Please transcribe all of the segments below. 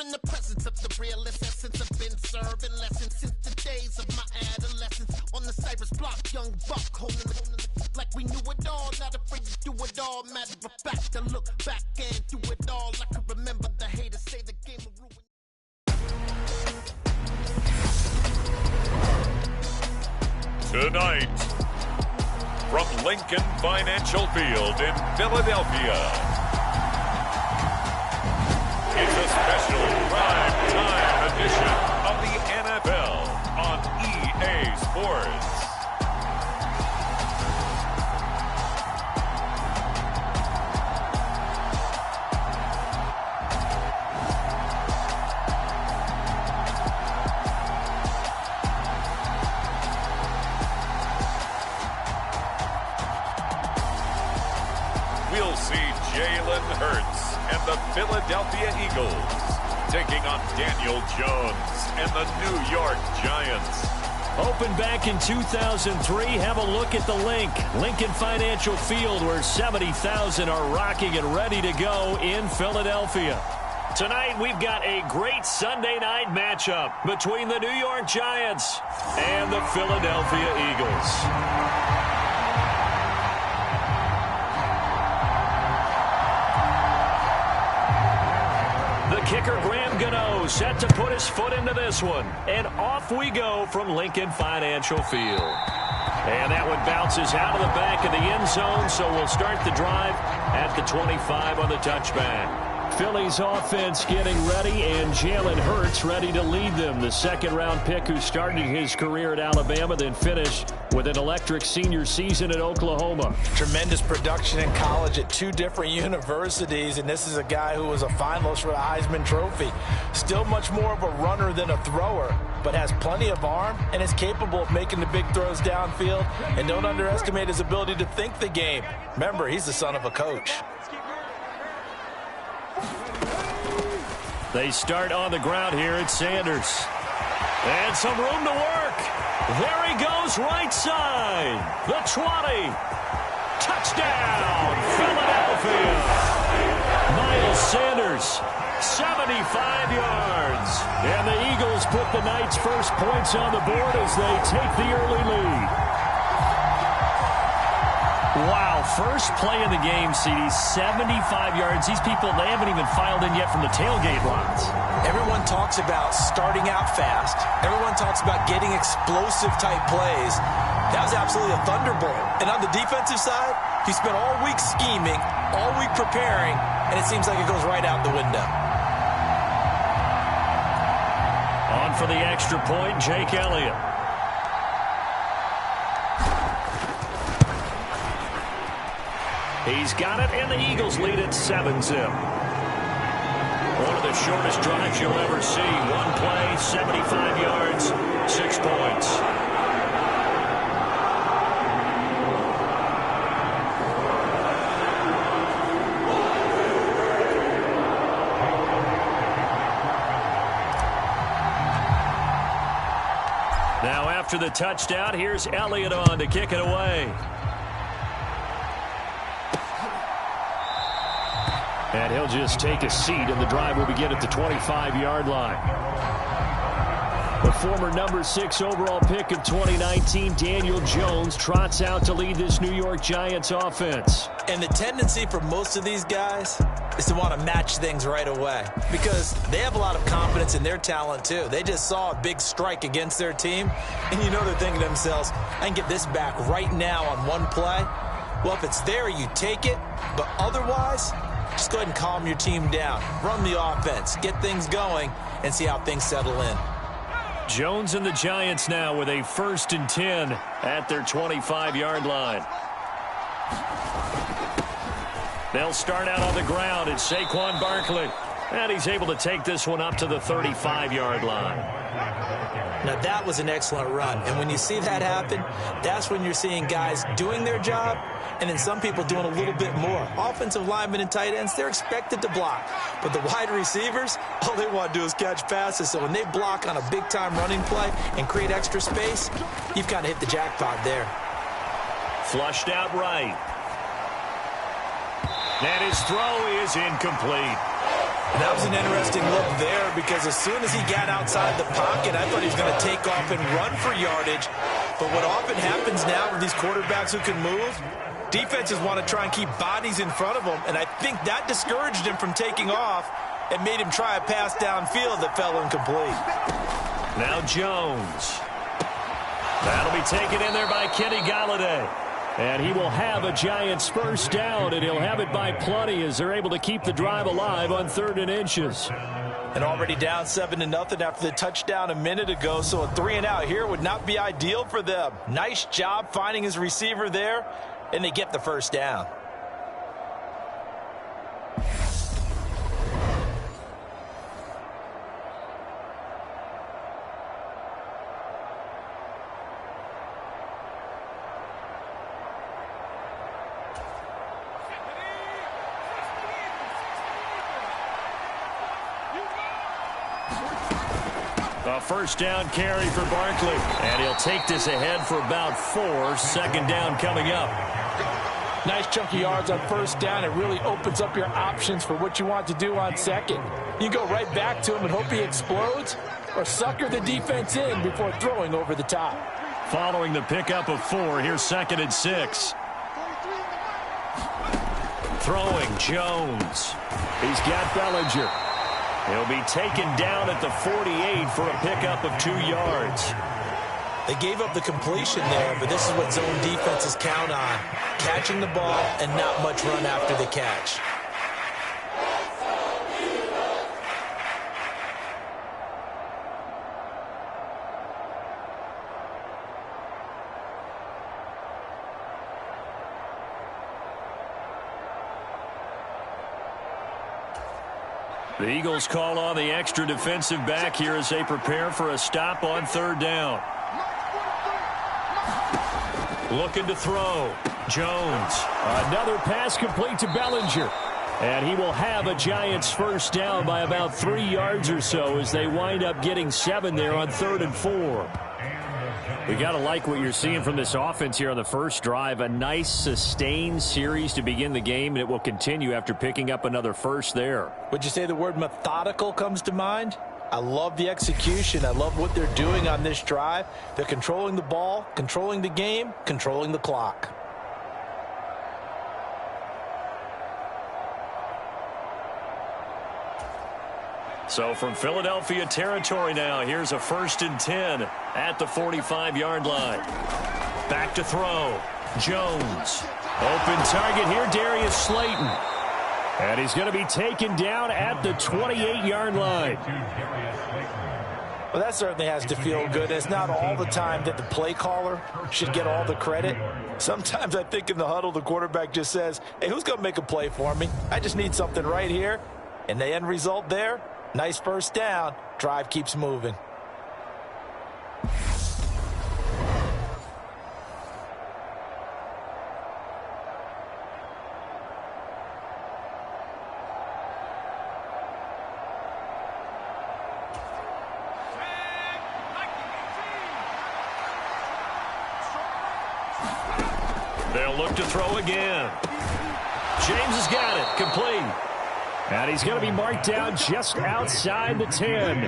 in the presence of the realest essence. I've been serving lessons since the days of my adolescence. On the Cyrus block, young buck holding it like we knew it all. Not afraid to do it all. Matter of fact, to look back and do it all. I can remember the haters say the game will ruin. Tonight, from Lincoln Financial Field in Philadelphia, it's a special prime-time edition of the NFL on EA Sports. We'll see Jalen Hurts and the Philadelphia Eagles taking on Daniel Jones and the New York Giants. Opened back in 2003, have a look at the Lincoln Financial Field, where 70,000 are rocking and ready to go in Philadelphia. Tonight, we've got a great Sunday night matchup between the New York Giants and the Philadelphia Eagles. Kicker Graham Gano set to put his foot into this one. And off we go from Lincoln Financial Field. And that one bounces out of the back of the end zone, so we'll start the drive at the 25 on the touchback. Philly's offense getting ready, and Jalen Hurts ready to lead them. The second-round pick who started his career at Alabama, then finished with an electric senior season at Oklahoma. Tremendous production in college at two different universities, and this is a guy who was a finalist for the Heisman Trophy. Still much more of a runner than a thrower, but has plenty of arm and is capable of making the big throws downfield. And don't underestimate his ability to think the game. Remember, he's the son of a coach. They start on the ground here at Sanders. And some room to work. There he goes, right side. The 20. Touchdown, Philadelphia. Miles Sanders, 75 yards. And the Eagles put the night's first points on the board as they take the early lead. Wow, first play of the game, CD, 75 yards. These people, they haven't even filed in yet from the tailgate lines. Everyone talks about starting out fast. Everyone talks about getting explosive-type plays. That was absolutely a thunderbolt. And on the defensive side, he spent all week scheming, all week preparing, and it seems like it goes right out the window. On for the extra point, Jake Elliott. He's got it, and the Eagles lead at 7-zip. One of the shortest drives you'll ever see. One play, 75 yards, 6 points. Now after the touchdown, here's Elliott on to kick it away. And he'll just take a seat, and the drive will begin at the 25-yard line. The former number 6 overall pick of 2019, Daniel Jones, trots out to lead this New York Giants offense. And the tendency for most of these guys is to want to match things right away because they have a lot of confidence in their talent, too. They just saw a big strike against their team, and you know they're thinking to themselves, I can get this back right now on one play. Well, if it's there, you take it, but otherwise, just go ahead and calm your team down. Run the offense, get things going, and see how things settle in. Jones and the Giants now with a 1st and 10 at their 25-yard line. They'll start out on the ground. It's Saquon Barkley. And he's able to take this one up to the 35-yard line. Now, that was an excellent run. And when you see that happen, that's when you're seeing guys doing their job and then some people doing a little bit more. Offensive linemen and tight ends, they're expected to block. But the wide receivers, all they want to do is catch passes. So when they block on a big-time running play and create extra space, you've kind of hit the jackpot there. Flushed out right. And his throw is incomplete. And that was an interesting look there because as soon as he got outside the pocket, I thought he was going to take off and run for yardage. But what often happens now with these quarterbacks who can move, defenses want to try and keep bodies in front of them, and I think that discouraged him from taking off and made him try a pass downfield that fell incomplete. Now Jones. That'll be taken in there by Kenny Galladay. And he will have a Giants first down, and he'll have it by plenty as they're able to keep the drive alive on 3rd and inches. And already down 7-0 after the touchdown a minute ago, so a 3-and-out here would not be ideal for them. Nice job finding his receiver there, and they get the first down. A first down carry for Barkley. And he'll take this ahead for about 4. 2nd down coming up. Nice chunky yards on first down. It really opens up your options for what you want to do on second. You go right back to him and hope he explodes, or sucker the defense in before throwing over the top. Following the pickup of 4, here's 2nd and 6. Throwing Jones. He's got Bellinger. He'll be taken down at the 48 for a pickup of 2 yards. They gave up the completion there, but this is what zone defenses count on. Catching the ball and not much run after the catch. The Eagles call on the extra defensive back here as they prepare for a stop on 3rd down. Looking to throw. Jones. Another pass complete to Bellinger. And he will have a Giants first down by about 3 yards or so as they wind up getting 7 there on 3rd and 4. We got to like what you're seeing from this offense here on the first drive. A nice sustained series to begin the game, and it will continue after picking up another first there. Would you say the word methodical comes to mind? I love the execution. I love what they're doing on this drive. They're controlling the ball, controlling the game, controlling the clock. So from Philadelphia territory now, here's a 1st and 10 at the 45-yard line. Back to throw. Jones. Open target here, Darius Slayton. And he's going to be taken down at the 28-yard line. Well, that certainly has to feel good. It's not all the time that the play caller should get all the credit. Sometimes I think in the huddle, the quarterback just says, hey, who's going to make a play for me? I just need something right here. And the end result there, nice first down. Drive keeps moving. They'll look to throw again. James has got it. Complete. And he's going to be marked down just outside the 10.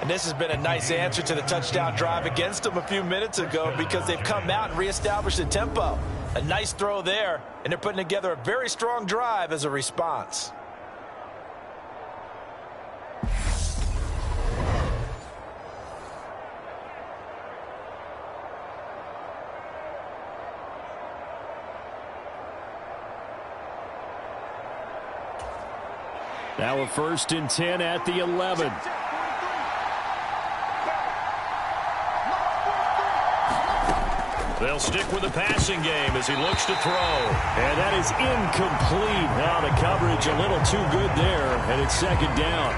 And this has been a nice answer to the touchdown drive against them a few minutes ago because they've come out and reestablished the tempo. A nice throw there, and they're putting together a very strong drive as a response. Now a 1st and 10 at the 11. They'll stick with the passing game as he looks to throw. And that is incomplete. Now the coverage a little too good there, and it's 2nd down.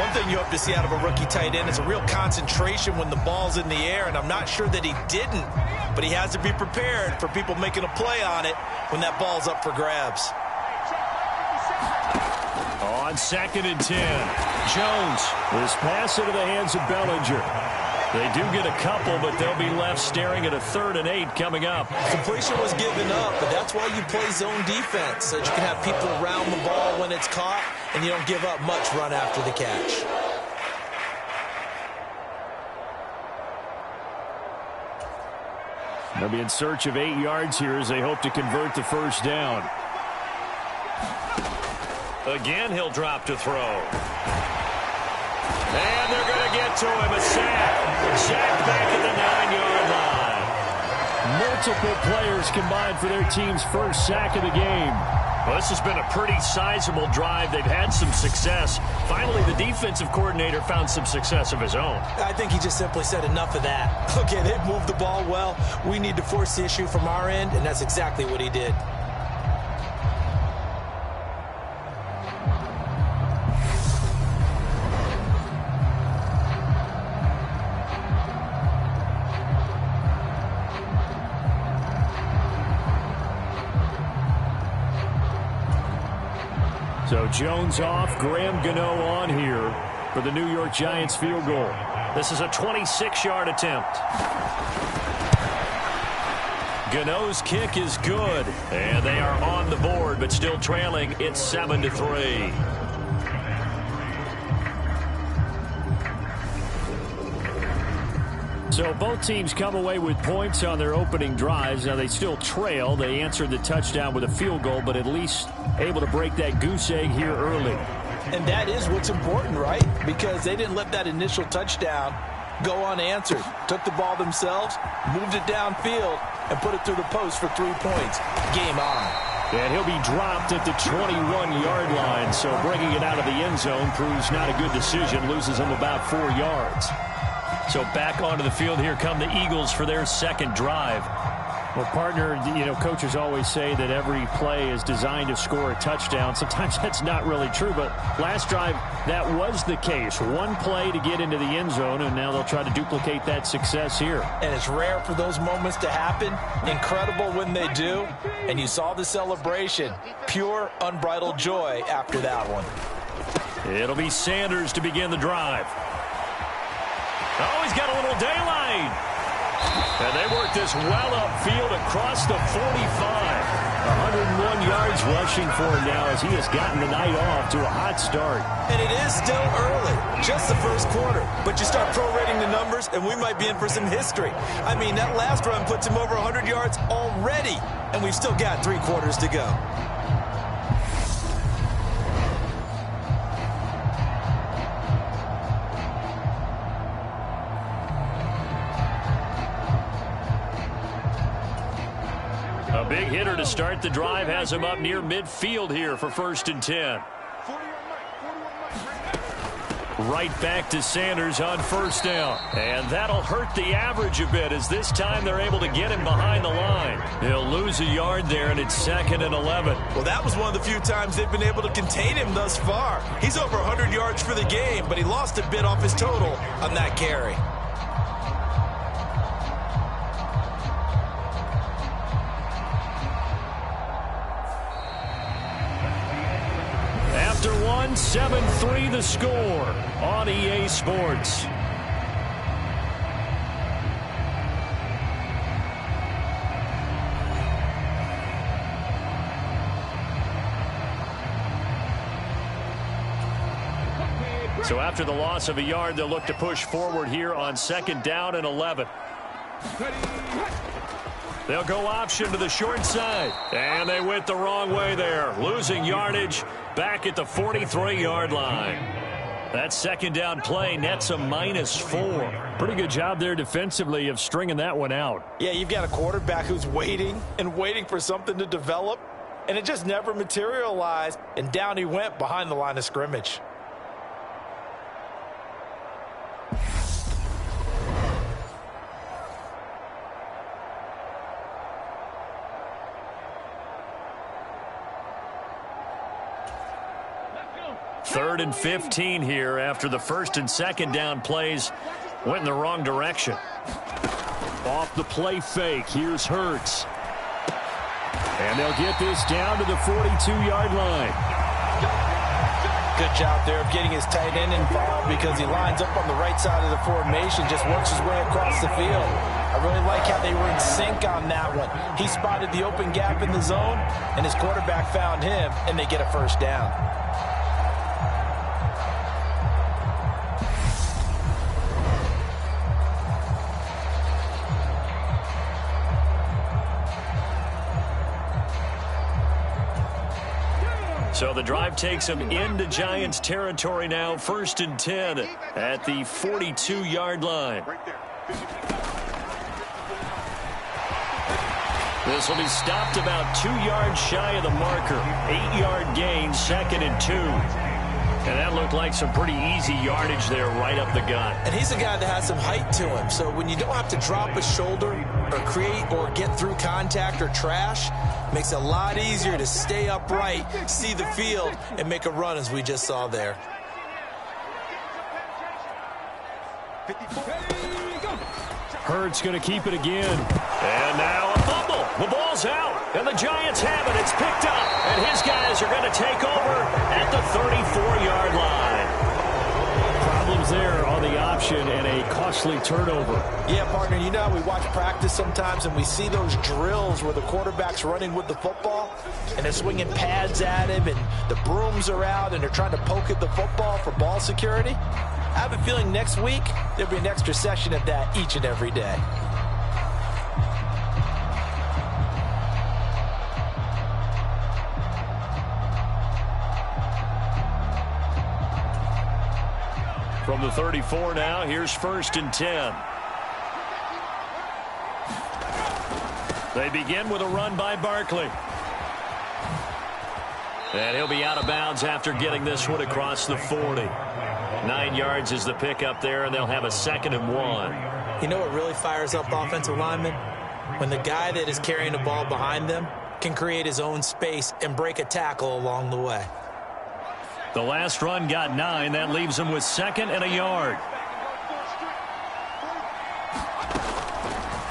One thing you hope to see out of a rookie tight end is a real concentration when the ball's in the air, and I'm not sure that he didn't, but he has to be prepared for people making a play on it when that ball's up for grabs. On 2nd and 10, Jones. This pass into the hands of Bellinger. They do get a couple, but they'll be left staring at a 3rd and 8 coming up. Completion was given up, but that's why you play zone defense, so that you can have people around the ball when it's caught and you don't give up much run after the catch. They'll be in search of 8 yards here as they hope to convert the first down. Again, he'll drop to throw. And they're going to get to him. A sack. Sack back at the 9-yard line. Multiple players combined for their team's first sack of the game. Well, this has been a pretty sizable drive. They've had some success. Finally, the defensive coordinator found some success of his own. I think he just simply said enough of that. Okay, they've moved the ball well. We need to force the issue from our end, and that's exactly what he did. So Jones off, Graham Gano on here for the New York Giants field goal. This is a 26-yard attempt. Gano's kick is good, and they are on the board, but still trailing. It's 7-3. So both teams come away with points on their opening drives. Now they still trail. They answered the touchdown with a field goal, but at least able to break that goose egg here early. And that is what's important, right? Because they didn't let that initial touchdown go unanswered. Took the ball themselves, moved it downfield, and put it through the post for 3 points. Game on. And he'll be dropped at the 21-yard line. So bringing it out of the end zone proves not a good decision. Loses him about 4 yards. So back onto the field, here come the Eagles for their second drive. Well, partner, coaches always say that every play is designed to score a touchdown. Sometimes that's not really true, but last drive, that was the case. One play to get into the end zone, and now they'll try to duplicate that success here. And it's rare for those moments to happen. Incredible when they do. And you saw the celebration. Pure, unbridled joy after that one. It'll be Sanders to begin the drive. Oh, he's got a little daylight. And they work this well upfield across the 45. 101 yards rushing for him now as he has gotten the night off to a hot start. And it is still early, just the first quarter. But you start prorating the numbers, and we might be in for some history. I mean, that last run puts him over 100 yards already, and we've still got 3 quarters to go. A big hitter to start the drive has him up near midfield here for 1st and 10. Right back to Sanders on 1st down. And that'll hurt the average a bit as this time they're able to get him behind the line. He'll lose a yard there, and it's 2nd and 11. Well, that was one of the few times they've been able to contain him thus far. He's over 100 yards for the game, but he lost a bit off his total on that carry. After one, 7-3 the score on EA Sports. So after the loss of a yard, they'll look to push forward here on 2nd down and 11. They'll go option to the short side. And they went the wrong way there. Losing yardage back at the 43-yard line. That 2nd down play nets a -4. Pretty good job there defensively of stringing that one out. Yeah, you've got a quarterback who's waiting and waiting for something to develop. And it just never materialized. And down he went behind the line of scrimmage. Third and 15 here after the 1st and 2nd down plays went in the wrong direction. Off the play fake, here's Hurts. And they'll get this down to the 42-yard line. Good job there of getting his tight end involved because he lines up on the right side of the formation, just works his way across the field. I really like how they were in sync on that one. He spotted the open gap in the zone, and his quarterback found him, and they get a 1st down. So the drive takes them into Giants territory now. 1st and 10 at the 42-yard line. This will be stopped about 2 yards shy of the marker. 8-yard gain, 2nd and 2. And that looked like some pretty easy yardage there right up the gut. And he's a guy that has some height to him. So when you don't have to drop a shoulder or create or get through contact or trash, makes it a lot easier to stay upright, see the field, and make a run as we just saw there. Hurts going to keep it again. And now a fumble. The ball's out. And the Giants have it. It's picked up. And his guys are going to take over at the 34-yard line. Problems there on the option and a costly turnover. Yeah, partner, you know how we watch practice sometimes and we see those drills where the quarterback's running with the football and they're swinging pads at him and the brooms are out and they're trying to poke at the football for ball security? I have a feeling next week there'll be an extra session of that each and every day. From the 34 now, here's 1st and 10. They begin with a run by Barkley. And he'll be out of bounds after getting this one across the 40. 9 yards is the pickup there, and they'll have a 2nd and 1. You know what really fires up offensive linemen? When the guy that is carrying the ball behind them can create his own space and break a tackle along the way. The last run got 9. That leaves him with 2nd and a yard.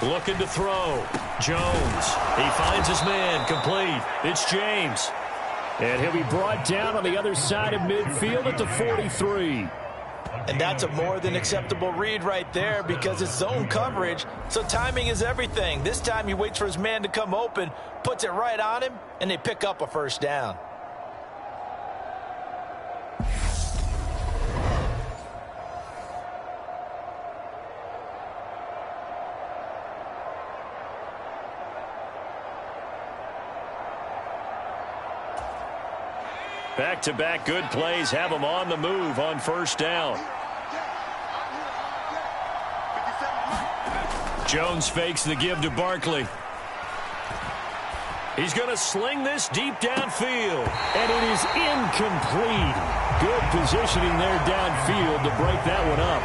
Looking to throw. Jones. He finds his man. Complete. It's James. And he'll be brought down on the other side of midfield at the 43. And that's a more than acceptable read right there because it's zone coverage, so timing is everything. This time he waits for his man to come open, puts it right on him, and they pick up a 1st down. Back-to-back good plays have them on the move on 1st down. Jones fakes the give to Barkley. He's going to sling this deep downfield. And it is incomplete. Good positioning there downfield to break that one up.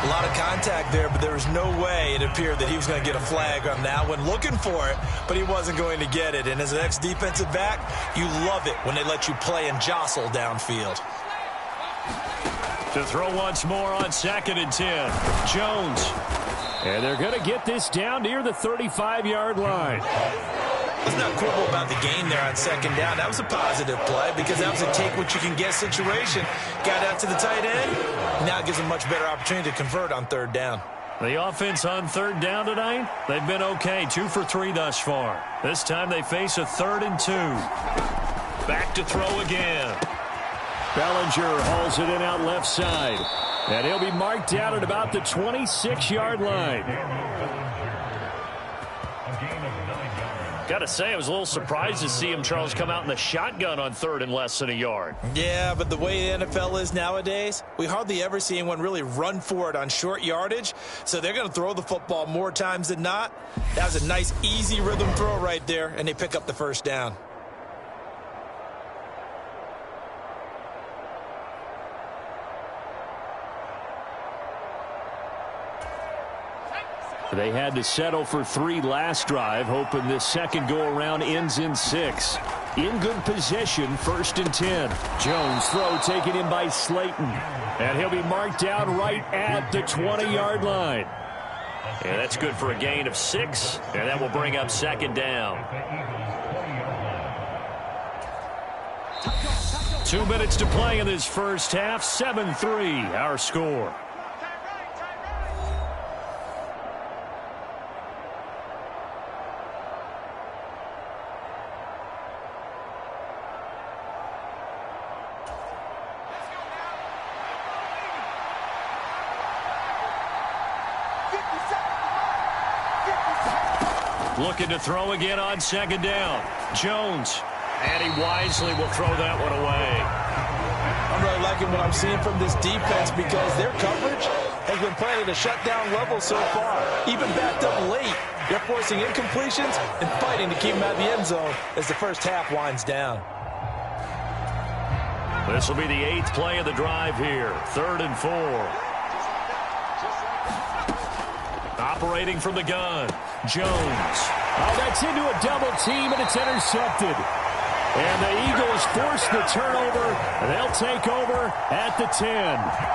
A lot of contact there, but there was no way it appeared that he was going to get a flag on that one. Looking for it, but he wasn't going to get it. And as an ex-defensive back, you love it when they let you play and jostle downfield. To throw once more on 2nd and 10. Jones. And they're going to get this down near the 35-yard line. Let's not quibble about the gain there on 2nd down. That was a positive play because that was a take-what-you-can-get situation. Got out to the tight end. Now it gives them a much better opportunity to convert on 3rd down. The offense on 3rd down tonight, they've been okay. 2 for 3 thus far. This time they face a 3rd and 2. Back to throw again. Bellinger hauls it in out left side. And he'll be marked down at about the 26-yard line. Got to say, I was a little surprised to see him, Charles, come out in the shotgun on 3rd and less than a yard. Yeah, but the way the NFL is nowadays, we hardly ever see anyone really run for it on short yardage. So they're going to throw the football more times than not. That was a nice, easy rhythm throw right there, and they pick up the 1st down. They had to settle for 3 last drive, hoping this second go-around ends in 6. In good position, 1st and 10. Jones throw taken in by Slayton. And he'll be marked down right at the 20-yard line. And that's good for a gain of 6, and that will bring up 2nd down. 2 minutes to play in this first half. 7-3, our score. Looking to throw again on 2nd down. Jones. And he wisely will throw that one away. I'm really liking what I'm seeing from this defense because their coverage has been playing at a shutdown level so far. Even backed up late, they're forcing incompletions and fighting to keep them out of the end zone as the first half winds down. This will be the 8th play of the drive here. 3rd and 4. Operating from the gun, Jones. Oh, that's into a double team, and it's intercepted. And the Eagles force the turnover. They'll take over at the 10.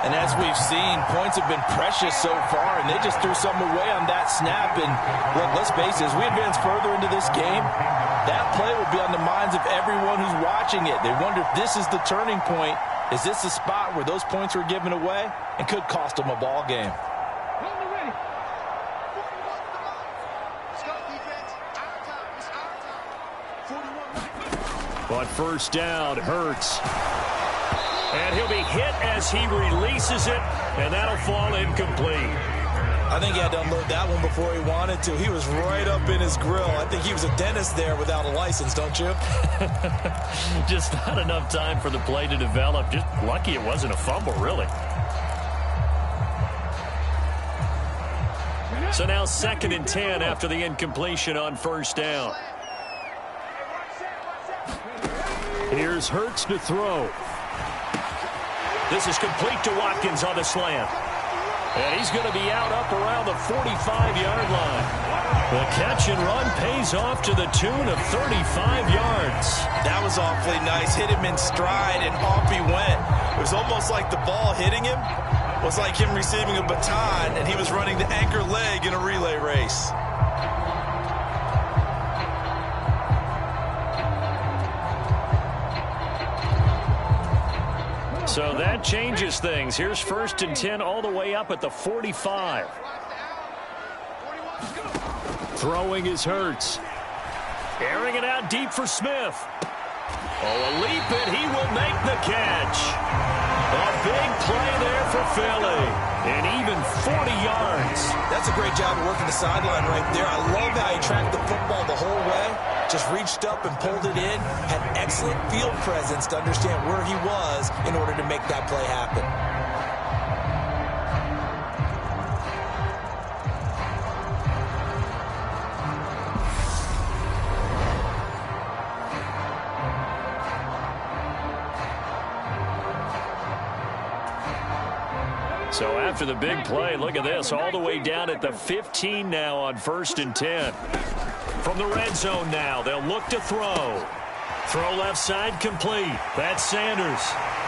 And as we've seen, points have been precious so far, and they just threw something away on that snap. And look, let's face it, as we advance further into this game, that play will be on the minds of everyone who's watching it. They wonder if this is the turning point. Is this the spot where those points were given away and could cost them a ball game? On first down, Hurts. And he'll be hit as he releases it, and that'll fall incomplete. I think he had to unload that one before he wanted to. He was right up in his grill. I think he was a dentist there without a license, don't you? Just not enough time for the play to develop. Just lucky it wasn't a fumble, really. So now 2nd and 10 after the incompletion on first down. Here's Hurts to throw. This is complete to Watkins on the slant. And he's going to be out up around the 45-yard line. The catch and run pays off to the tune of 35 yards. That was awfully nice. Hit him in stride, and off he went. It was almost like the ball hitting him was like him receiving a baton, and he was running the anchor leg in a relay race. So that changes things. Here's 1st and 10 all the way up at the 45. Throwing is Hurts. Airing it out deep for Smith. Oh, a leap, and he will make the catch. A big play there for Philly. And even 40 yards. That's a great job of working the sideline right there. I love how he tracked the football the whole way. Just reached up and pulled it in. Had excellent field presence to understand where he was in order to make that play happen. So after the big play, look at this, all the way down at the 15 now on 1st and 10. From the red zone now, they'll look to throw. Throw left side complete. That's Sanders.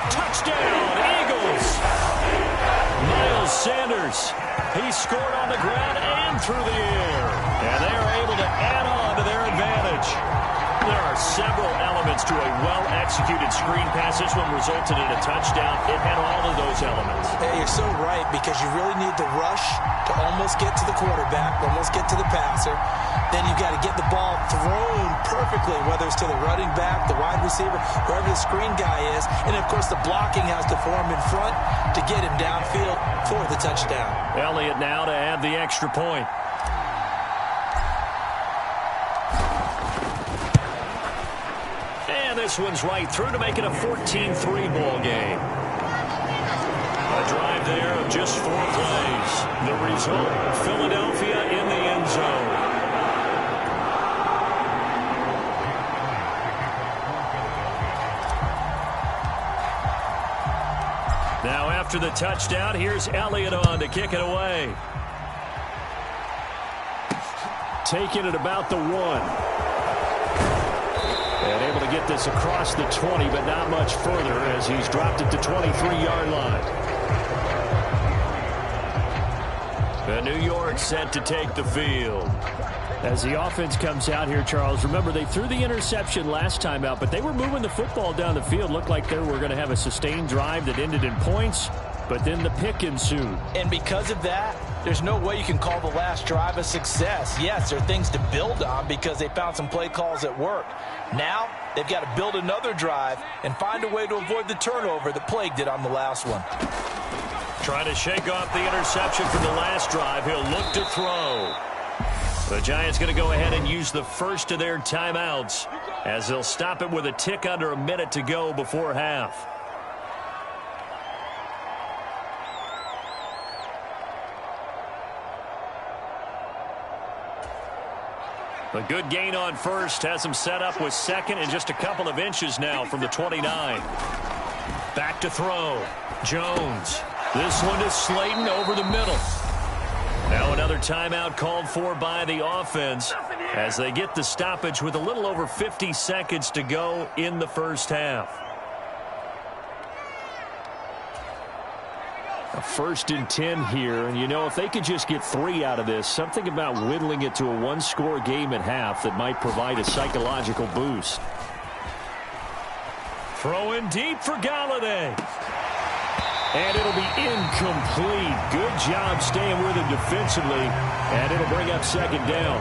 Touchdown, Eagles! Miles Sanders. He scored on the ground and through the air. And they are able to add on to their advantage. There are several elements to a well-executed screen pass. This one resulted in a touchdown. It had all of those elements. Hey, you're so right, because you really need the rush to almost get to the quarterback, almost get to the passer. Then you've got to get the ball thrown perfectly, whether it's to the running back, the wide receiver, wherever the screen guy is. And, of course, the blocking has to form in front to get him downfield for the touchdown. Elliott now to add the extra point. This one's right through to make it a 14-3 ball game. A drive there of just 4 plays. The result, Philadelphia in the end zone. Now after the touchdown, here's Elliott on to kick it away. Taking it about the 1. And able to get this across the 20, but not much further as he's dropped it to 23-yard line. The New York set to take the field. As the offense comes out here, Charles, remember they threw the interception last time out, but they were moving the football down the field. Looked like they were going to have a sustained drive that ended in points, but then the pick ensued. And because of that, there's no way you can call the last drive a success. Yes, there are things to build on because they found some play calls that worked. Now, they've got to build another drive and find a way to avoid the turnover that plagued it on the last one. Trying to shake off the interception from the last drive. He'll look to throw. The Giants going to go ahead and use the first of their timeouts as they'll stop it with a tick under a minute to go before half. A good gain on first has him set up with second and just a couple of inches now from the 29. Back to throw. Jones. This one to Slayton over the middle. Now another timeout called for by the offense as they get the stoppage with a little over 50 seconds to go in the first half. A 1st and 10 here, and you know, if they could just get 3 out of this, something about whittling it to a one-score game at half that might provide a psychological boost. Throwing deep for Galladay. And it'll be incomplete. Good job staying with him defensively, and it'll bring up second down.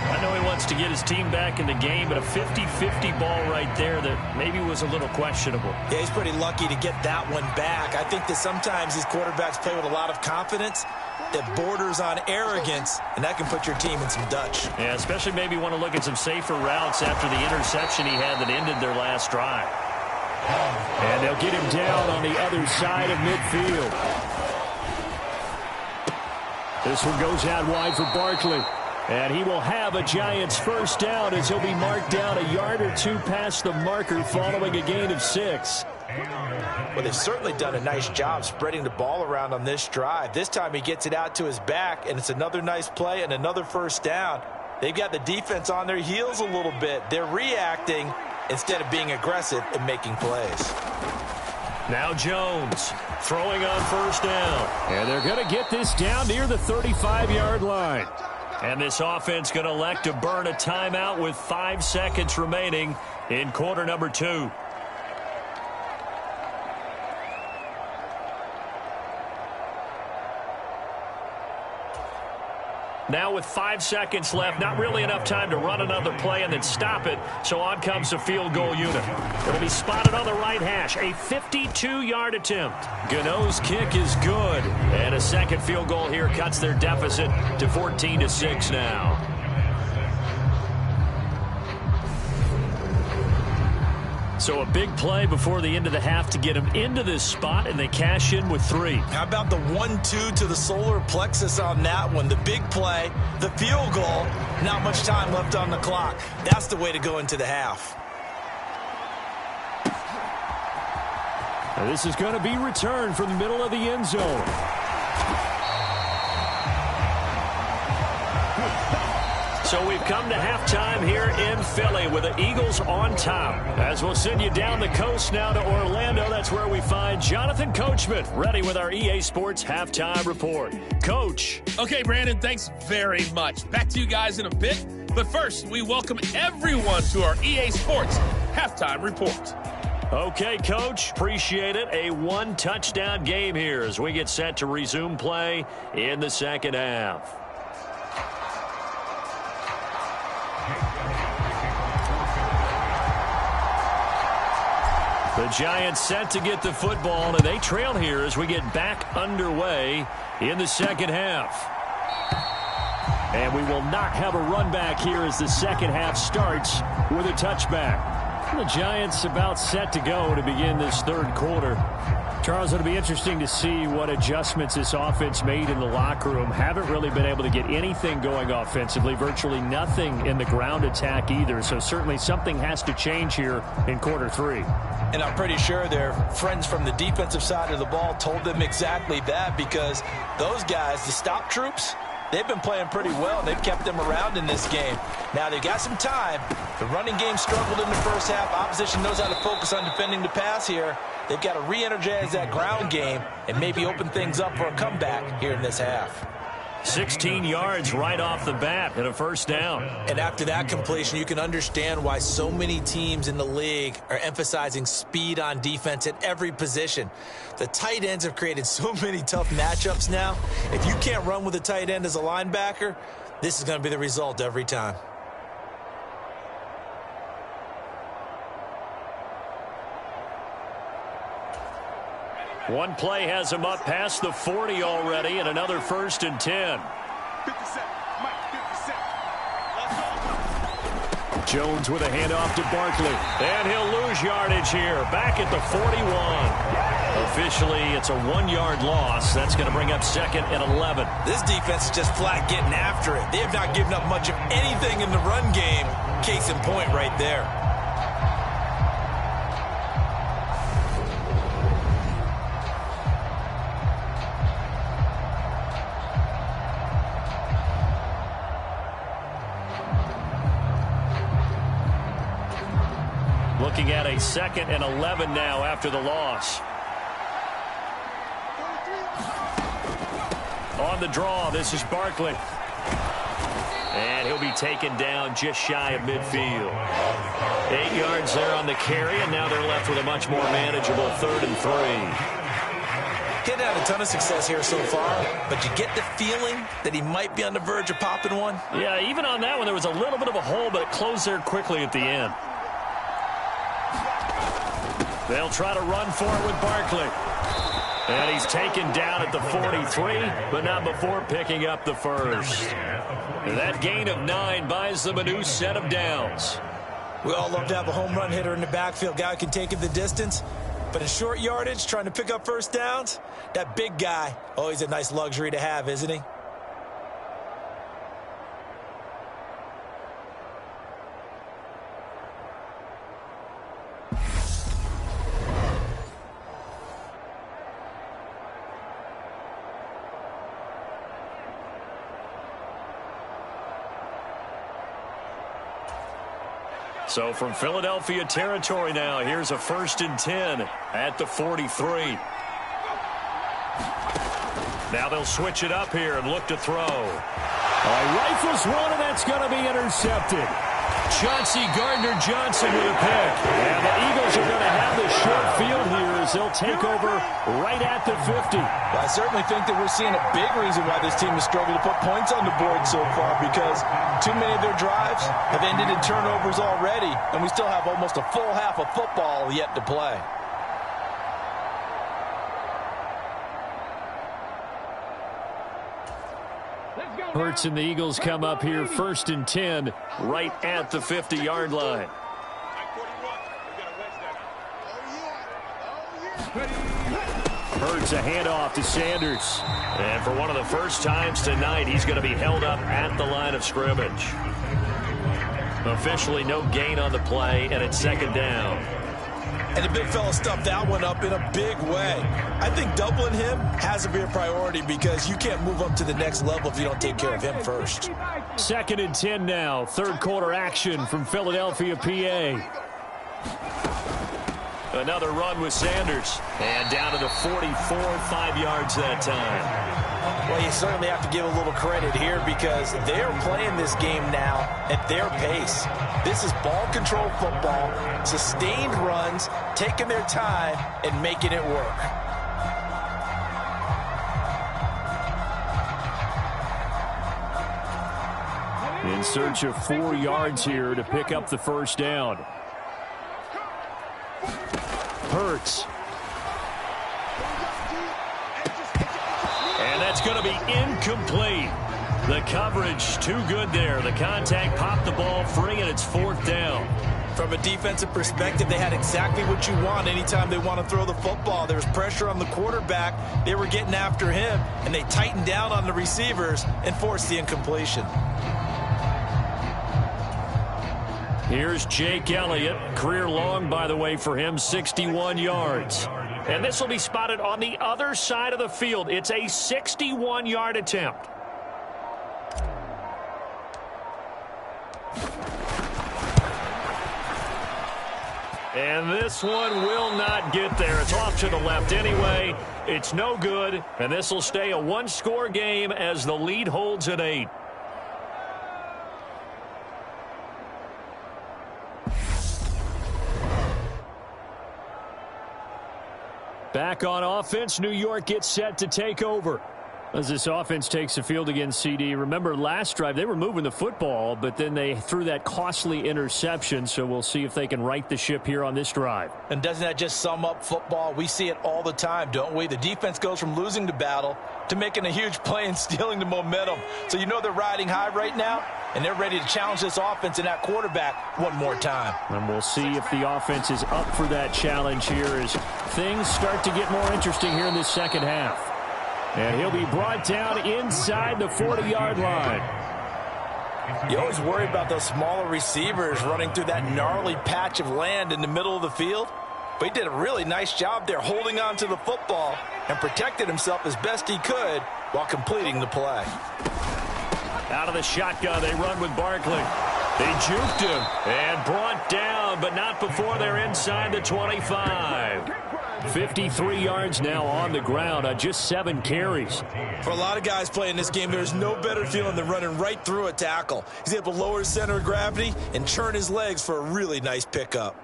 I know he wants to get his team back in the game, but a 50-50 ball right there that maybe was a little questionable. Yeah, he's pretty lucky to get that one back. I think that sometimes these quarterbacks play with a lot of confidence that borders on arrogance, and that can put your team in some Dutch. Yeah, especially maybe want to look at some safer routes after the interception he had that ended their last drive. And they'll get him down on the other side of midfield. This one goes out wide for Barkley. And he will have a Giants first down as he'll be marked down a yard or two past the marker following a gain of 6. Well, they've certainly done a nice job spreading the ball around on this drive. This time he gets it out to his back, and it's another nice play and another first down. They've got the defense on their heels a little bit. They're reacting instead of being aggressive and making plays. Now Jones throwing on first down. And they're going to get this down near the 35-yard line. And this offense going to elect to burn a timeout with 5 seconds remaining in quarter number 2. Now with 5 seconds left, not really enough time to run another play and then stop it. So on comes the field goal unit. It'll be spotted on the right hash. A 52-yard attempt. Gano's kick is good. And a second field goal here cuts their deficit to 14-6 now. So a big play before the end of the half to get him into this spot, and they cash in with 3. How about the 1-2 to the solar plexus on that one? The big play, the field goal, not much time left on the clock. That's the way to go into the half. Now this is going to be returned from the middle of the end zone. So we've come to halftime here in Philly with the Eagles on top. As we'll send you down the coast now to Orlando, that's where we find Jonathan Coachman ready with our EA Sports Halftime Report. Coach. Okay, Brandon, thanks very much. Back to you guys in a bit. But first, we welcome everyone to our EA Sports Halftime Report. Okay, Coach, appreciate it. A 1-touchdown game here as we get set to resume play in the second half. The Giants set to get the football, and they trail here as we get back underway in the second half. And we will not have a run back here as the second half starts with a touchback. The Giants about set to go to begin this third quarter. Charles, it'll be interesting to see what adjustments this offense made in the locker room. Haven't really been able to get anything going offensively, virtually nothing in the ground attack either. So certainly something has to change here in quarter 3. And I'm pretty sure their friends from the defensive side of the ball told them exactly that, because those guys, the stop troops, they've been playing pretty well, and they've kept them around in this game. Now, they've got some time. The running game struggled in the first half. Opposition knows how to focus on defending the pass here. They've got to re-energize that ground game and maybe open things up for a comeback here in this half. 16 yards right off the bat and a first down. And after that completion, you can understand why so many teams in the league are emphasizing speed on defense at every position. The tight ends have created so many tough matchups now. If you can't run with a tight end as a linebacker, this is going to be the result every time. One play has him up past the 40 already, and another 1st and 10. 57, Mike, 57. Jones with a handoff to Barkley. And he'll lose yardage here. Back at the 41. Officially, it's a 1-yard loss. That's going to bring up 2nd and 11. This defense is just flat getting after it. They have not given up much of anything in the run game. Case in point right there. Looking at a 2nd and 11 now after the loss. On the draw, this is Barkley. And he'll be taken down just shy of midfield. 8 yards there on the carry, and now they're left with a much more manageable 3rd and 3. He'd had a ton of success here so far, but you get the feeling that he might be on the verge of popping one. Yeah, even on that one, there was a little bit of a hole, but it closed there quickly at the end. They'll try to run for it with Barkley. And he's taken down at the 43, but not before picking up the first. That gain of 9 buys them a new set of downs. We all love to have a home run hitter in the backfield. Guy who can take it the distance. But in short yardage, trying to pick up first downs, that big guy, always a nice luxury to have, isn't he? So from Philadelphia territory now, here's a 1st and 10 at the 43. Now they'll switch it up here and look to throw. Rifles one, and that's going to be intercepted. Chauncey Gardner-Johnson with a pick. And the Eagles are going to have the short field here as they'll take over right at the 50. Well, I certainly think that we're seeing a big reason why this team has struggled to put points on the board so far, because too many of their drives have ended in turnovers already, and we still have almost a full half of football yet to play. Hurts and the Eagles come up here 1st and 10 right at the 50-yard line. Hurts a handoff to Sanders. And for one of the first times tonight, he's going to be held up at the line of scrimmage. Officially no gain on the play, and it's 2nd down. And the big fella stuffed that one up in a big way. I think doubling him has to be a priority because you can't move up to the next level if you don't take care of him first. 2nd and 10 now. 3rd quarter action from Philadelphia, PA. Another run with Sanders. And down to the 44, 5 yards that time. Well, you certainly have to give a little credit here because they're playing this game now at their pace. This is ball control football, sustained runs, taking their time and making it work. In search of 4 yards here to pick up the first down. Hurts. And that's going to be incomplete. The coverage too good there. The contact popped the ball free, and it's 4th down. From a defensive perspective, they had exactly what you want anytime they want to throw the football. There was pressure on the quarterback. They were getting after him, and they tightened down on the receivers and forced the incompletion. Here's Jake Elliott. Career long, by the way, for him, 61 yards. And this will be spotted on the other side of the field. It's a 61-yard attempt. And this one will not get there. It's off to the left anyway. It's no good. And this will stay a one-score game as the lead holds at 8. Back on offense, New York gets set to take over. As this offense takes the field against CD, remember last drive they were moving the football, but then they threw that costly interception, so we'll see if they can right the ship here on this drive. And doesn't that just sum up football? We see it all the time, don't we? The defense goes from losing the battle to making a huge play and stealing the momentum. So you know they're riding high right now, and they're ready to challenge this offense and that quarterback one more time. And we'll see if the offense is up for that challenge here as things start to get more interesting here in this second half. And he'll be brought down inside the 40-yard line. You always worry about those smaller receivers running through that gnarly patch of land in the middle of the field. But he did a really nice job there holding on to the football and protected himself as best he could while completing the play. Out of the shotgun, they run with Barkley. They juked him and brought down, but not before they're inside the 25. 53 yards now on the ground on just 7 carries. For a lot of guys playing this game, there's no better feeling than running right through a tackle. He's able to lower his center of gravity and turn his legs for a really nice pickup.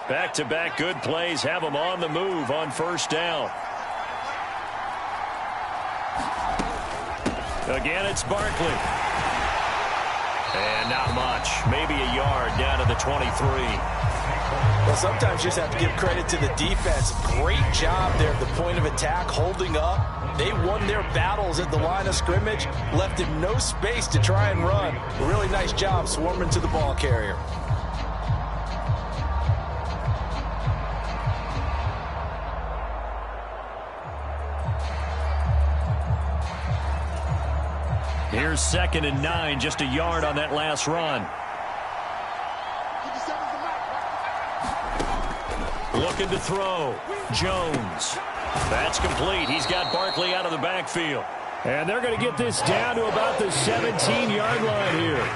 Back-to-back good plays have them on the move on first down. Again, it's Barkley. And not much. Maybe a yard down to the 23. Well, sometimes you just have to give credit to the defense. Great job there at the point of attack, holding up. They won their battles at the line of scrimmage, left him no space to try and run. A really nice job swarming to the ball carrier. Here's 2nd and 9, just a yard on that last run. Looking to throw. Jones. That's complete. He's got Barkley out of the backfield. And they're going to get this down to about the 17-yard line here.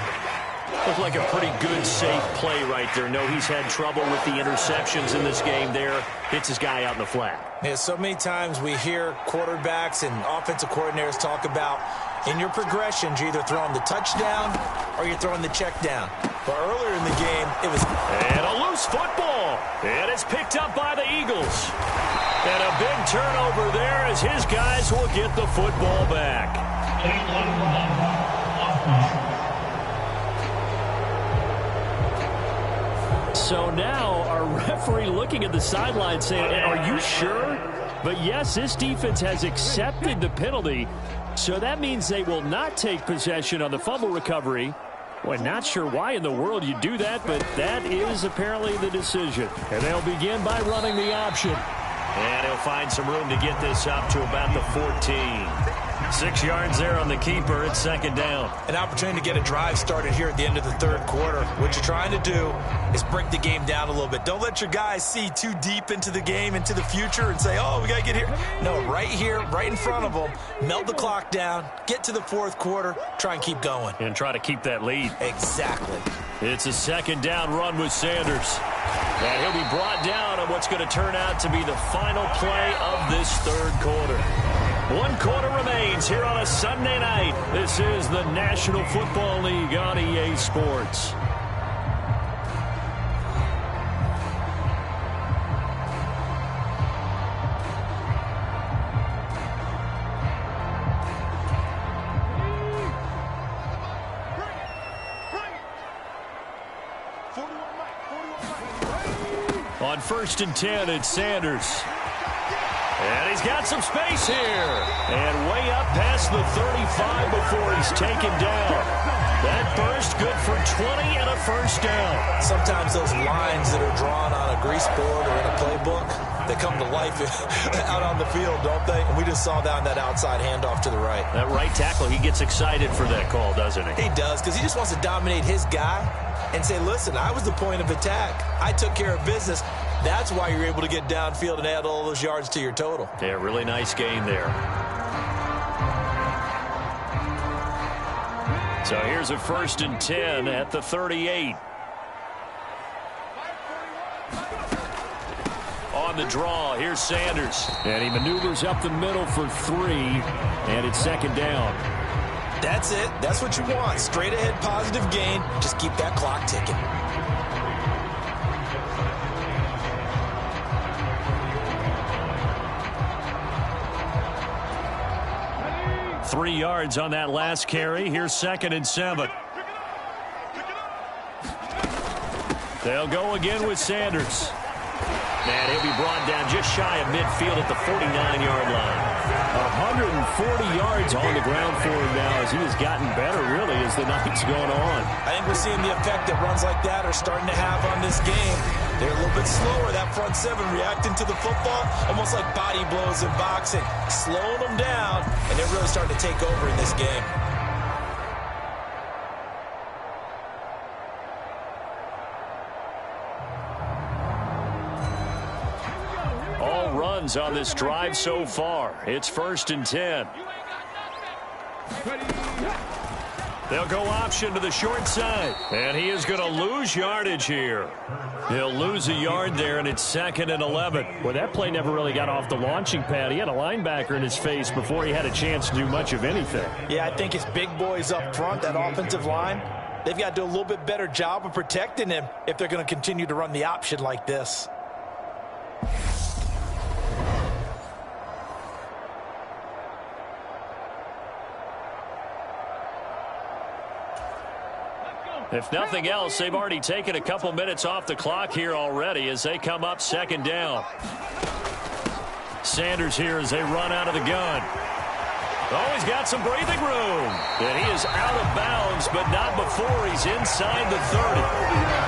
Looked like a pretty good, safe play right there. No, he's had trouble with the interceptions in this game there. Hits his guy out in the flat. Yeah, so many times we hear quarterbacks and offensive coordinators talk about in your progressions, you're either throwing the touchdown or you're throwing the check down. But earlier in the game, it was... And a loose football. And it's picked up by the Eagles. And a big turnover there as his guys will get the football back. So now our referee looking at the sideline saying, are you sure? But yes, this defense has accepted the penalty. So that means they will not take possession on the fumble recovery. Well, not sure why in the world you do that, but that is apparently the decision. And they'll begin by running the option. And he'll find some room to get this up to about the 14. 6 yards there on the keeper. It's 2nd down. An opportunity to get a drive started here at the end of the 3rd quarter. What you're trying to do is break the game down a little bit. Don't let your guys see too deep into the game, into the future, and say, oh, we got to get here. No, right here, right in front of them, melt the clock down, get to the 4th quarter, try and keep going. And try to keep that lead. Exactly. It's a 2nd down run with Sanders. And he'll be brought down on what's going to turn out to be the final play of this 3rd quarter. 1 quarter remains here on a Sunday night. This is the National Football League on EA Sports. On 1st and 10, it's Sanders. And he's got some space here. And way up past the 35 before he's taken down. That burst good for 20 and a 1st down. Sometimes those lines that are drawn on a grease board or in a playbook, they come to life out on the field, don't they? And we just saw down that outside handoff to the right. That right tackle, he gets excited for that call, doesn't he? He does, because he just wants to dominate his guy and say, listen, I was the point of attack. I took care of business. That's why you're able to get downfield and add all those yards to your total. Yeah, really nice game there. So here's a 1st and 10 at the 38. on the draw. Here's Sanders. And he maneuvers up the middle for 3, and it's second down. That's it. That's what you want. Straight ahead positive gain. Just keep that clock ticking. 3 yards on that last carry. Here's 2nd and 7. They'll go again with Sanders. And he'll be brought down just shy of midfield at the 49-yard line. 140 yards on the ground for him now as he has gotten better, really, as the night's going on. I think we're seeing the effect that runs like that are starting to have on this game. They're a little bit slower, that front seven, reacting to the football, almost like body blows in boxing, slowing them down, and they're really starting to take over in this game. All runs on this drive so far. It's 1st and 10. They'll go option to the short side. And he is going to lose yardage here. He'll lose a yard there, and it's 2nd and 11. Well, that play never really got off the launching pad. He had a linebacker in his face before he had a chance to do much of anything. Yeah, I think his big boys up front, that offensive line, they've got to do a little bit better job of protecting him if they're going to continue to run the option like this. If nothing else, they've already taken a couple minutes off the clock here already as they come up 2nd down. Sanders here as they run out of the gun. Oh, he's got some breathing room. And he is out of bounds, but not before he's inside the 30.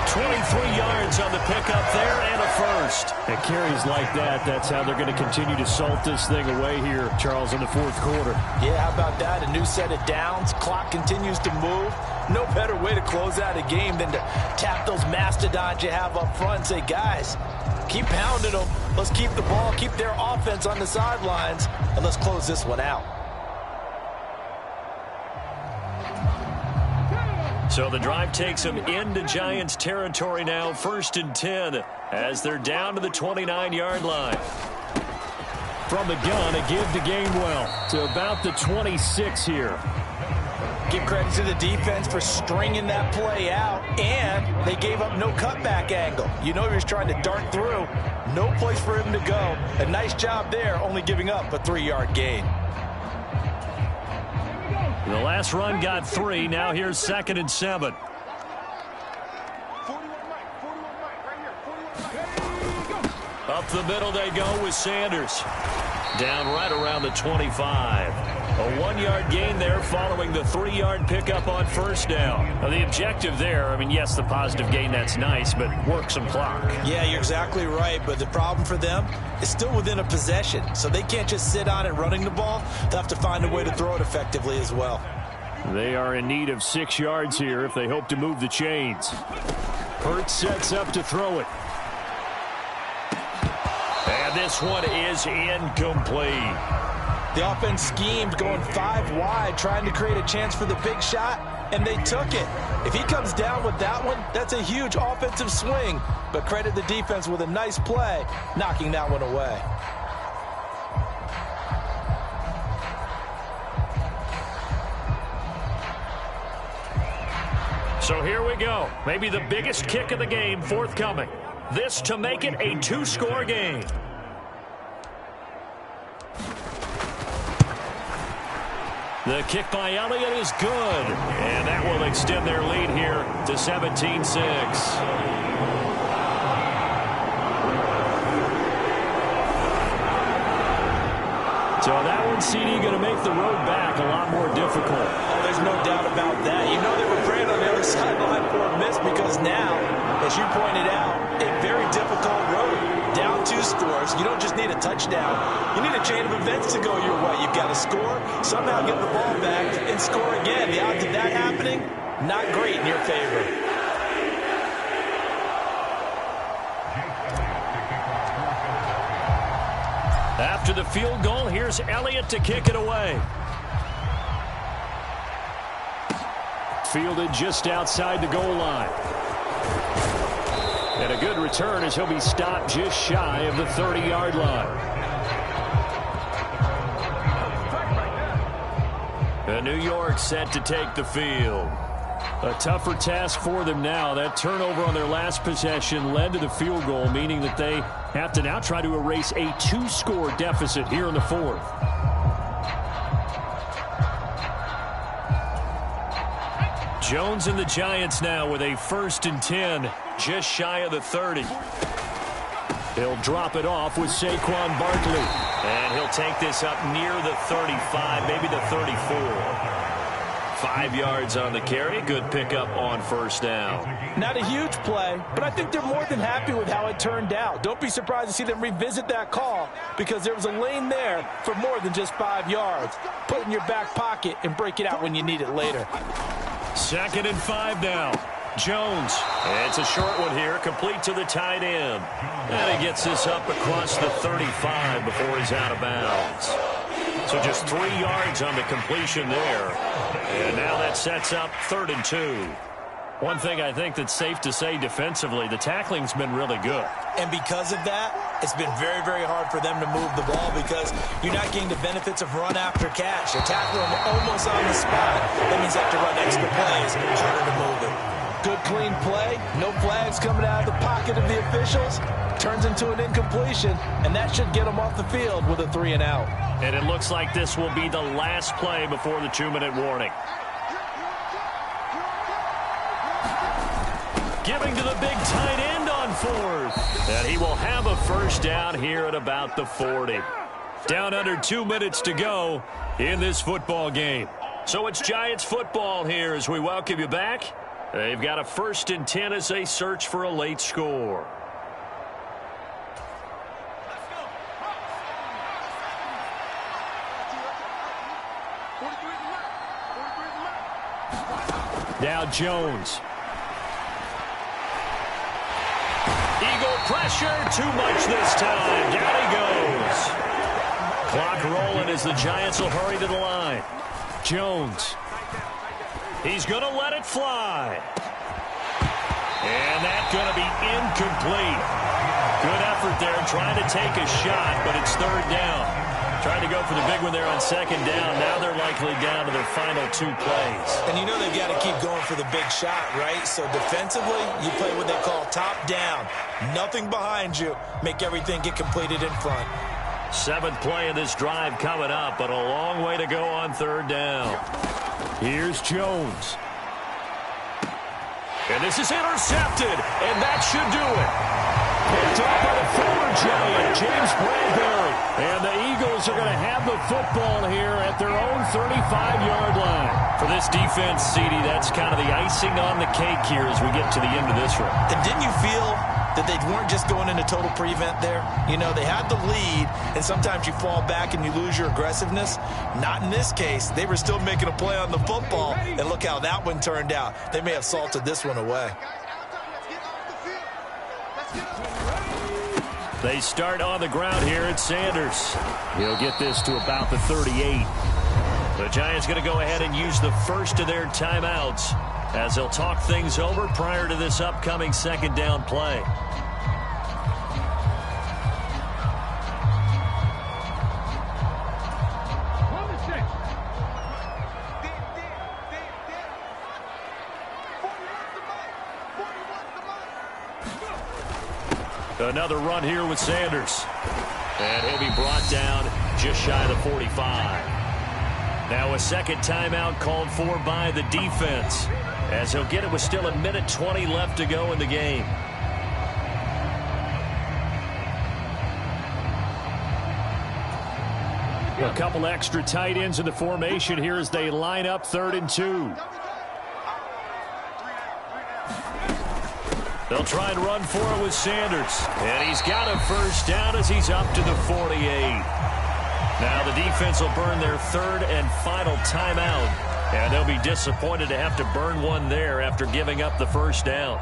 23 yards on the pickup there and a first. And carries like that, that's how they're going to continue to salt this thing away here, Charles, in the 4th quarter. Yeah, how about that? A new set of downs. Clock continues to move. No better way to close out a game than to tap those mastodons you have up front and say, guys, keep pounding them. Let's keep the ball, keep their offense on the sidelines, and let's close this one out. So the drive takes them into Giants territory now, 1st and 10, as they're down to the 29-yard line. From the gun, a give to Gainwell to about the 26 here. Give credit to the defense for stringing that play out, and they gave up no cutback angle. You know he was trying to dart through. No place for him to go. A nice job there, only giving up a 3-yard gain. The last run got 3. Now here's 2nd and 7. Up the middle they go with Sanders. Down right around the 25. A 1-yard gain there following the 3-yard pickup on 1st down. Now the objective there, I mean, yes, the positive gain, that's nice, but work some clock. Yeah, you're exactly right, but the problem for them is still within a possession, so they can't just sit on it running the ball. They'll have to find a way to throw it effectively as well. They are in need of 6 yards here if they hope to move the chains. Hurts sets up to throw it. And this one is incomplete. The offense schemed going 5 wide, trying to create a chance for the big shot, and they took it. If he comes down with that one, that's a huge offensive swing. But credit the defense with a nice play, knocking that one away. So here we go. Maybe the biggest kick of the game forthcoming. This to make it a 2-score game. The kick by Elliott is good. And that will extend their lead here to 17-6. So that one, CD, going to make the road back a lot more difficult. Oh, there's no doubt about that. You know they were praying on the other sideline for a miss because now, as you pointed out, a very difficult road. Down 2 scores. You don't just need a touchdown. You need a chain of events to go your way. You've got to score, somehow get the ball back, and score again. The odds of that happening, not great in your favor. After the field goal, here's Elliott to kick it away. Fielded just outside the goal line. And a good return as he'll be stopped just shy of the 30-yard line. And New York set to take the field. A tougher task for them now. That turnover on their last possession led to the field goal, meaning that they have to now try to erase a 2-score deficit here in the fourth. Jones and the Giants now with a 1st and 10, just shy of the 30. He'll drop it off with Saquon Barkley. And he'll take this up near the 35, maybe the 34. 5 yards on the carry. Good pickup on 1st down. Not a huge play, but I think they're more than happy with how it turned out. Don't be surprised to see them revisit that call because there was a lane there for more than just 5 yards. Put it in your back pocket and break it out when you need it later. 2nd and 5 now. Jones. It's a short one here, complete to the tight end. And he gets this up across the 35 before he's out of bounds. So just 3 yards on the completion there. And now that sets up 3rd and 2. One thing I think that's safe to say defensively, the tackling's been really good. And because of that, it's been very, very hard for them to move the ball because you're not getting the benefits of run after catch. You're tackling them almost on the spot. That means you have to run extra plays, harder to move it. Good clean play, no flags coming out of the pocket of the officials. Turns into an incompletion, and that should get them off the field with a 3 and out. And it looks like this will be the last play before the 2-minute warning. Giving to the big tight end on 4th. And he will have a 1st down here at about the 40. Down under 2 minutes to go in this football game. So it's Giants football here as we welcome you back. They've got a 1st and 10 as they search for a late score. Now Jones. Eagle pressure, too much this time. Down he goes. Clock rolling as the Giants will hurry to the line. Jones. He's going to let it fly. And that's going to be incomplete. Good effort there trying to take a shot, but it's 3rd down. Trying to go for the big one there on 2nd down. Now they're likely down to their final 2 plays. And you know they've got to keep going for the big shot, right? So defensively, you play what they call top down. Nothing behind you. Make everything get completed in front. 7th play of this drive coming up, but a long way to go on 3rd down. Here's Jones. And this is intercepted, and that should do it. Picked up by the former Giant, James Bradbury. And the Eagles are going to have the football here at their own 35-yard line. For this defense, CD, that's kind of the icing on the cake here as we get to the end of this one. And didn't you feel that they weren't just going into total prevent there? You know, they had the lead, and sometimes you fall back and you lose your aggressiveness. Not in this case. They were still making a play on the football, and look how that one turned out. They may have salted this one away. They start on the ground here at Sanders. He'll get this to about the 38. The Giants going to go ahead and use the first of their timeouts as they'll talk things over prior to this upcoming 2nd down play. Another run here with Sanders. And he'll be brought down just shy of the 45. Now a 2nd timeout called for by the defense, as he'll get it with still 1:20 left to go in the game. A couple extra tight ends in the formation here as they line up 3rd and 2. They'll try and run for it with Sanders. And he's got a 1st down as he's up to the 48. Now the defense will burn their 3rd and final timeout. And they'll be disappointed to have to burn one there after giving up the 1st down.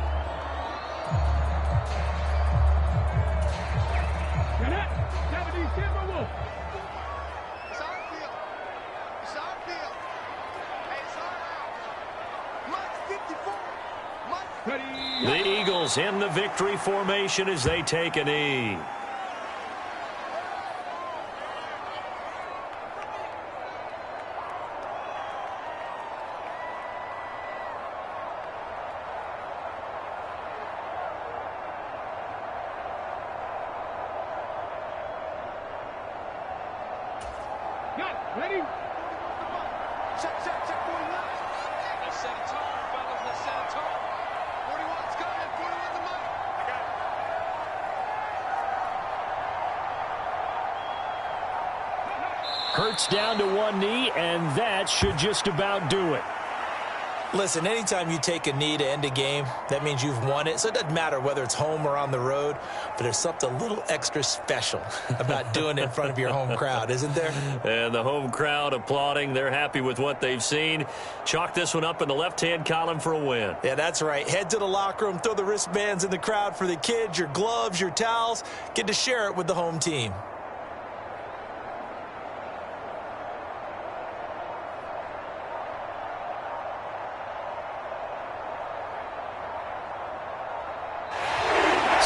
The Eagles in the victory formation as they take a knee. Ready? Check, 49. Let's set a tone, fellas. Let's set a tone. 41's coming. 41's the money. I got it. Hurts down to one knee, and that should just about do it. Listen, anytime you take a knee to end a game, that means you've won it. So it doesn't matter whether it's home or on the road, but there's something a little extra special about doing it in front of your home crowd, isn't there? And the home crowd applauding. They're happy with what they've seen. Chalk this one up in the left-hand column for a win. Yeah, that's right. Head to the locker room, throw the wristbands in the crowd for the kids, your gloves, your towels. Get to share it with the home team.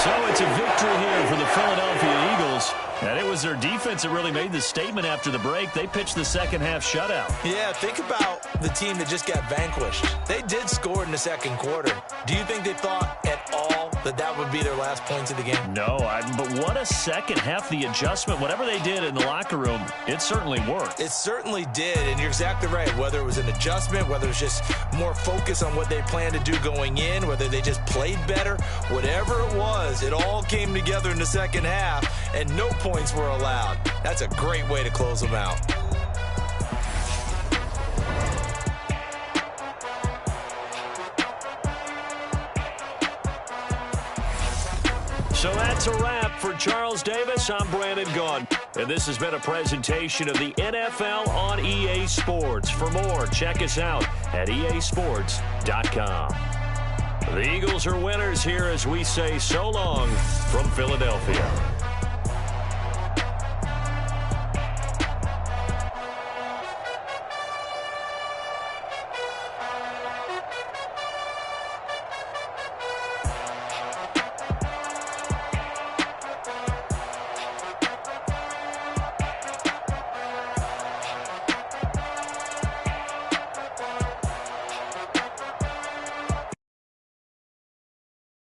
So it's a victory here for the Philadelphia Eagles. And it was their defense that really made the statement after the break. They pitched the second half shutout. Yeah, think about the team that just got vanquished. They did score in the second quarter. Do you think they thought at all that that would be their last points of the game? No, but what a second half. The adjustment, whatever they did in the locker room, it certainly worked. It certainly did, and you're exactly right. Whether it was an adjustment, whether it was just more focus on what they planned to do going in, whether they just played better, whatever it was, it all came together in the second half, and no points were allowed. That's a great way to close them out. So that's a wrap for Charles Davis. I'm Brandon Gaudin, and this has been a presentation of the NFL on EA Sports. For more, check us out at easports.com. The Eagles are winners here as we say so long from Philadelphia.